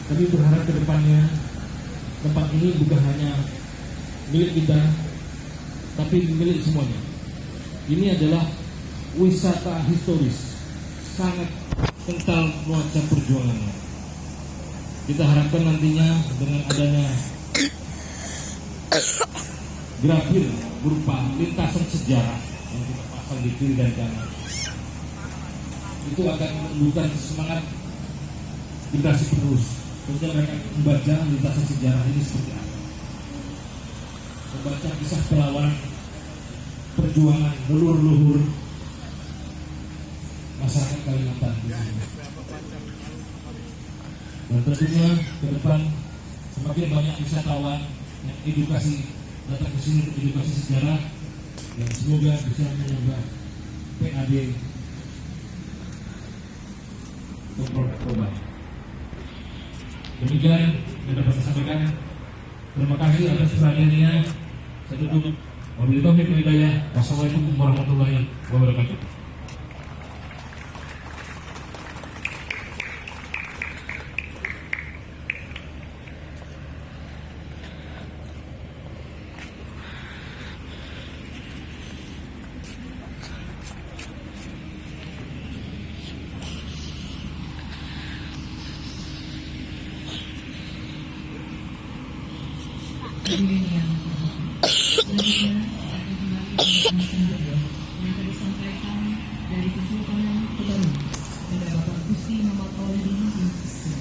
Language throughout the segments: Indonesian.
Kami berharap ke depannya tempat ini bukan hanya milik kita, tapi milik semuanya. Ini adalah wisata historis, sangat kental nuansa perjuangannya. Kita harapkan nantinya dengan adanya grafir berupa lintasan sejarah yang kita pasang di kiri dan kanan, itu akan menumbuhkan semangat generasi penerus untuk mereka membaca lintasan sejarah ini seperti apa, membaca kisah perlawanan perjuangan leluhur-leluhur masyarakat Kalimantan di sini. Dan tentunya ke depan semakin banyak wisatawan yang edukasi datang ke sini untuk edukasi sejarah, yang semoga bisa mengubah PAD Toba. Demikian yang dapat saya sampaikan. Terima kasih atas perhatiannya. Saya tutup. Wabillahi taufiq wal hidayah. Wassalamualaikum warahmatullahi wabarakatuh. Hadirin yang selanjutnya ada kembali yang disampaikan dari Kesultanan Tubaru kepada Bapak Gusti Muhammad Maulidi bin Islam.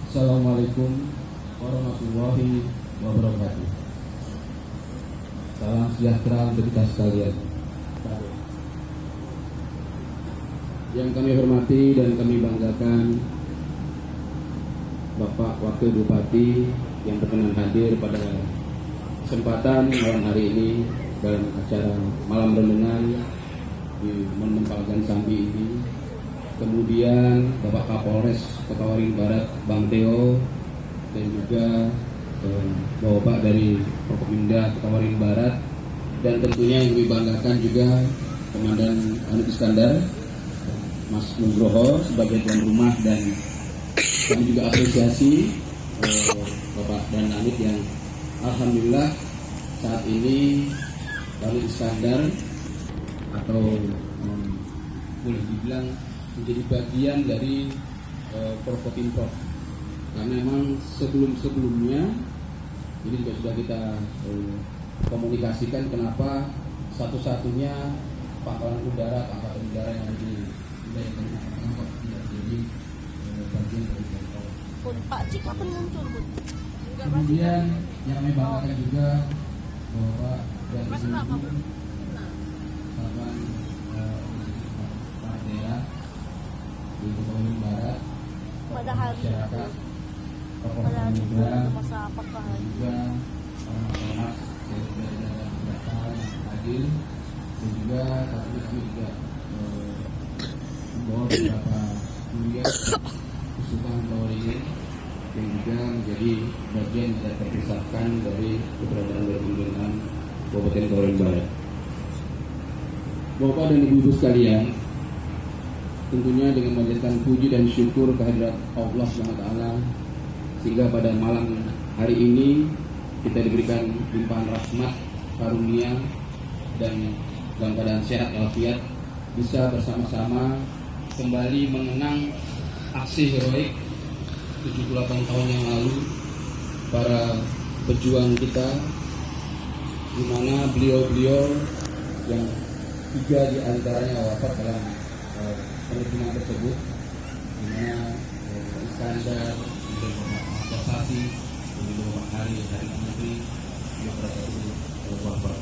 Assalamualaikum warahmatullahi wabarakatuh. Salam sejahtera untuk kita sekalian. Yang kami hormati dan kami banggakan Bapak Wakil Bupati yang berkenan hadir pada kesempatan malam hari ini dalam acara malam renungan di Monumen Palagan Sambi ini. Kemudian Bapak Kapolres Kota Waringin Barat Bang Theo, dan juga Bapak dari Forkopimda Kota Waringin Barat, dan tentunya yang kami banggakan juga Komandan Anit Iskandar, Mas Nugroho sebagai tuan rumah, dan kami juga apresiasi Bapak dan Anit yang alhamdulillah saat ini Anit Iskandar atau boleh dibilang menjadi bagian dari Forkopimprov, karena memang sebelumnya ini juga sudah kita komunikasikan kenapa satu-satunya pangkalan udara angkatan udara yang ada di wilayah Kalimantan kok tidak jadi bagian dari Forkopimprov. Pak Cik kapan muncul, Bu? Kemudian yang kami banggakan juga bahwa dari kawan daerah di Kota Waringin Barat, Pada hari masyarakat, tokoh pada hari muda, masa apakah juga orang-orang dari daerah berasal yang adil, dan juga saat ini kami juga membawa beberapa kuliah Kesultanan Waringin yang juga menjadi bagian tidak terpisahkan dari keberadaan dari pemerintahan Kabupaten Waringin Barat. Bapak dan Ibu-ibu sekalian, tentunya dengan menjadikan puji dan syukur kehadirat Allah SWT, sehingga pada malam hari ini kita diberikan limpahan rahmat, karunia, dan dalam keadaan sehat walafiat bisa bersama-sama kembali mengenang aksi heroik 78 tahun yang lalu para pejuang kita, di mana beliau-beliau yang 3 di antaranya wafat dalam penerbangan tersebut, di mana Iskandar, Basati, Bapak Hari Menteri, yang wafat.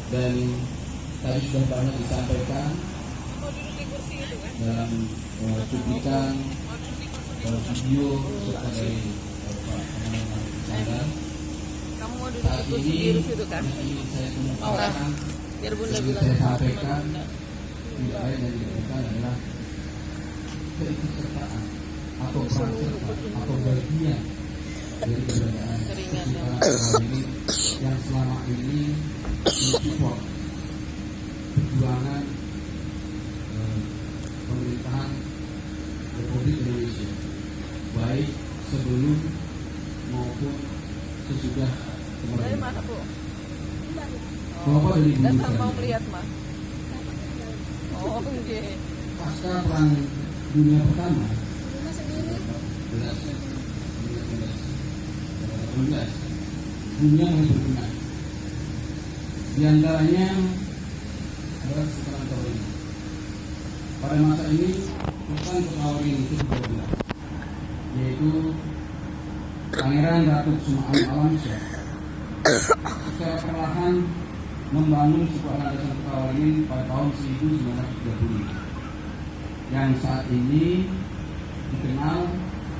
Dan tadi sudah banyak disampaikan dalam cuplikan video serta dari Pak Komandan Iskandar. kamu mau duduk Saat di kursi ini biru situ kan? yang ingin saya kemukakan, Biar Bunda yang bilang saya sama sampaikan Bunda. tidak lain dan tidak bukan adalah keikutsertaan atau peran atau bagian dari keberadaan kesultanan ini yang selama ini mensupport perjuangan pemerintahan Republik Indonesia, baik sebelum maupun sesudah Dari kemerdekaan. mana, Bu? Bapak dari Ibu Dasar mau sekalian, lihat, Mas. Oh, oke. pasca Perang Dunia Pertama, 19 dunia mulai berbenah. Di antaranya adalah Sultan Torini. Pada masa ini Sultan Torini itu 12, yaitu Pangeran Ratu Sumaam Alamsyah secara perlahan membangun sebuah landasan Torini pada tahun 1930 yang saat ini dikenal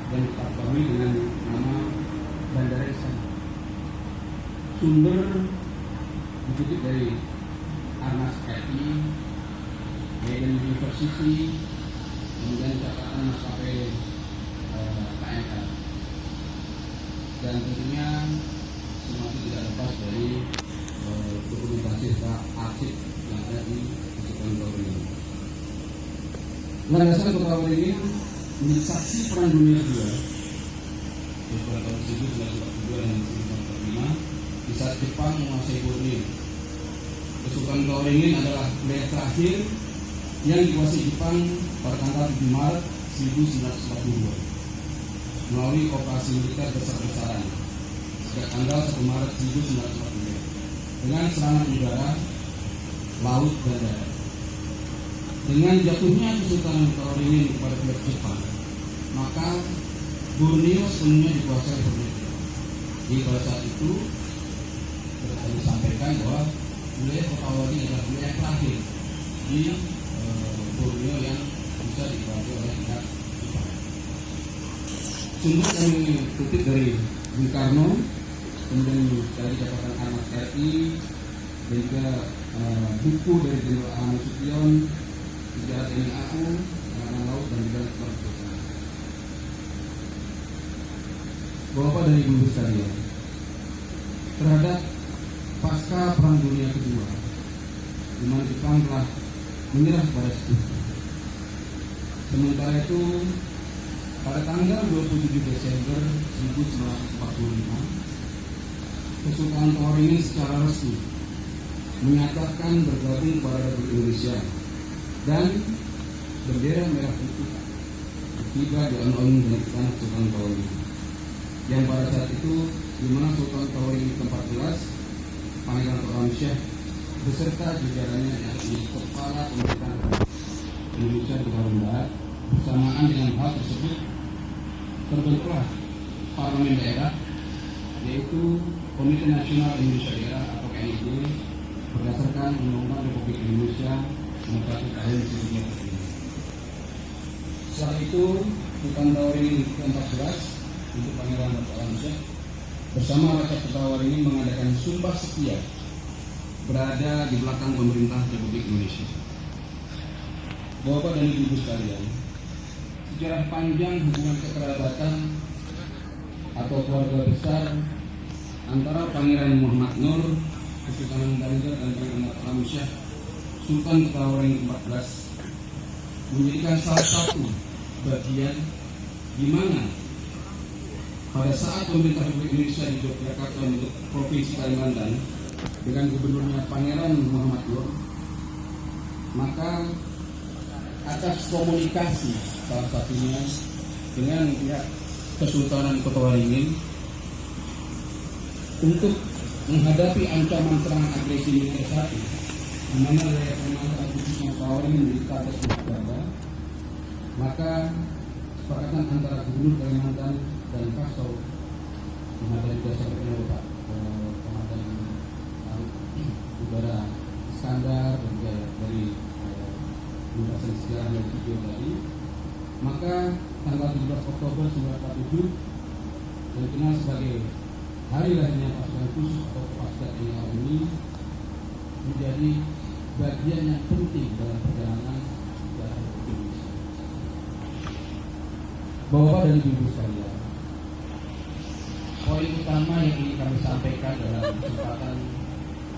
dan diketahui dengan nama Bandara Istana. Sumber dikutip dari Armas RI, Leiden University, kemudian catatan maskapai KML, dan tentunya semua itu tidak lepas dari dokumentasi arsip yang ada di Kesultanan Torini. Landasan Kota Torini menjadi saksi Perang Dunia II pada tahun 1942 dan 1945 di saat Jepang menguasai Borneo. Kesultanan Torini adalah wilayah terakhir yang dikuasai Jepang pada tanggal 7 Maret 1942 melalui operasi militer besar-besaran sejak tanggal 1 Maret 1942 dengan serangan udara, laut, dan darat. Dengan jatuhnya Kesultanan Torini kepada pihak Jepang, maka Borneo sepenuhnya dikuasai oleh Jepang. Jadi pada saat itu disampaikan bahwa wilayah Kota Torini adalah wilayah terakhir di Borneo yang bisa dikuasai oleh pihak Jepang. Sumber kami kutip dari Bung Karno, kemudian dari catatan Armas RI, dan juga buku dari Jenderal Ahmad Sution, sejarah TNI AU, Angkatan Laut, dan juga Kemerdekaan. Bapak dan Ibu sekalian, terhadap pasca Perang Dunia Kedua, di mana Jepang telah menyerah pada sekutu. Sementara itu, pada tanggal 27 Desember 1945, Kesultanan Torini secara resmi menyatakan bergabung kepada Republik Indonesia dan bendera merah putih tiba di alun-alun dari tanah Sultan Torini. Yang pada saat itu di mana Sultan Torini ke-14, Pangeran Alamsyah beserta jajarannya yakni kepala pemerintahan Indonesia di Barat Barat. Bersamaan dengan hal tersebut terbentuklah parlemen daerah, yaitu Komite Nasional Indonesia Daerah atau KNID berdasarkan Undang-Undang Republik Indonesia Nomor 1 Tahun 1945. Setelah itu Sultan Torini ke-14 untuk Pangeran Ratu Alamsyah bersama rakyat Kota Torini mengadakan sumpah setia berada di belakang pemerintah Republik Indonesia. Bapak dan Ibu sekalian, sejarah panjang hubungan kekerabatan atau keluarga besar antara Pangeran Muhammad Nur, Kesultanan Banjar, dan Pangeran Alamsyah, Sultan Kota Torini ke-14 menjadikan salah satu bagian di mana pada saat pemerintah Republik Indonesia di Yogyakarta untuk Provinsi Kalimantan dengan gubernurnya Pangeran Muhammad Nur, maka atas komunikasi salah satunya dengan pihak Kesultanan Kota Torini untuk menghadapi ancaman serangan agresi militer saat ini, di mana wilayah Kalimantan khususnya Kota Torini menjadi target waspada, maka kesepakatan antara Gubernur Kalimantan dan Kasau Komandan Dasar Pak Komandan Udara Iskandar dan juga dari Lintasan Sejarah yang video tadi, maka tanggal 17 Oktober 1947 yang dikenal sebagai hari lahirnya pasukan khusus atau Kopasda TNI AU ini menjadi bagian yang penting dalam perjalanan sejarah Republik Indonesia. Bapak dan Ibu sekalian, poin utama yang ingin kami sampaikan dalam kesempatan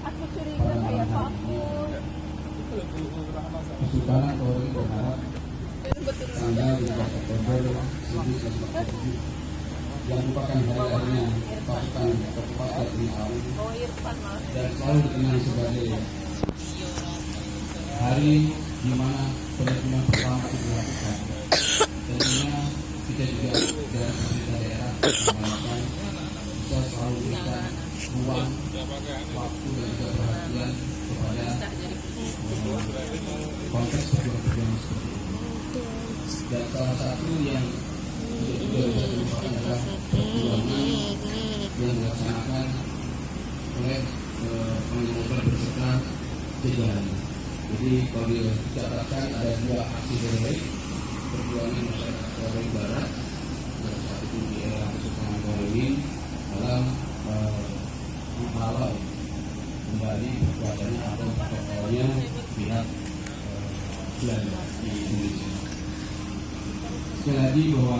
Aku curiga pada kayak malam hari aku. ini, Kesultanan Polri berharap Betul. tanggal 15 Oktober 1947 yang merupakan hari-harinya pasukan Kopaska Tni Oh, Irfan malah. dan selalu dikenal sebagai hari di mana penerbitan pertama itu dilakukan. Tentunya kita juga dari pemerintah daerah mengharapkan bisa selalu memberikan ruang, waktu dan juga perhatian kepada konteks perjuangan seperti ini. Dan salah satu yang juga bisa dilupakan adalah perjuangan yang dilaksanakan oleh pengelola berserta jajarannya. Jadi kalau dicatatkan ada dua aksi heroik perjuangan masyarakat Polri Barat dan saat itu di era Kesultanan Polri dalam menghalau kembali berkuatanya atau totalnya pihak Belanda di Indonesia. Sekali lagi bahwa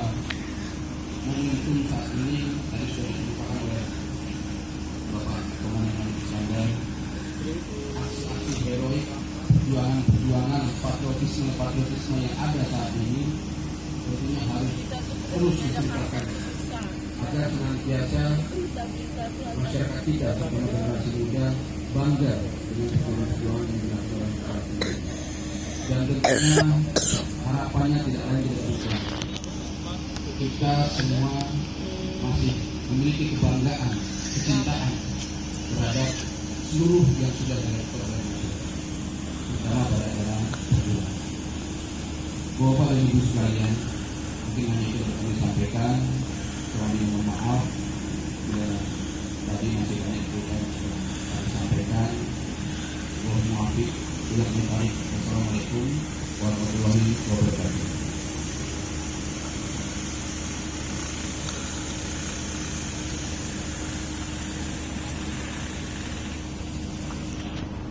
momentum saat ini tadi sudah dilupakan oleh Bapak Komandan Iskandar, aksi-aksi heroik perjuangan patriotisme yang ada saat ini tentunya harus terus diceritakan agar senantiasa masyarakat kita terutama generasi muda bangga dengan perjuangan yang dilakukan saat ini. Dan tentunya harapannya tidak lain tidak bukan kita semua masih memiliki kebanggaan, kecintaan terhadap seluruh yang sudah dilakukan oleh masyarakat, terutama pada era perjuangan. Bapak dan Ibu sekalian, mungkin hanya itu yang kami sampaikan. Kami mohon maaf bila tadi masih banyak berita yang sudah kami sampaikan. Mohon maaf, bila kami tarik. Wassalamualaikum warahmatullahi wabarakatuh.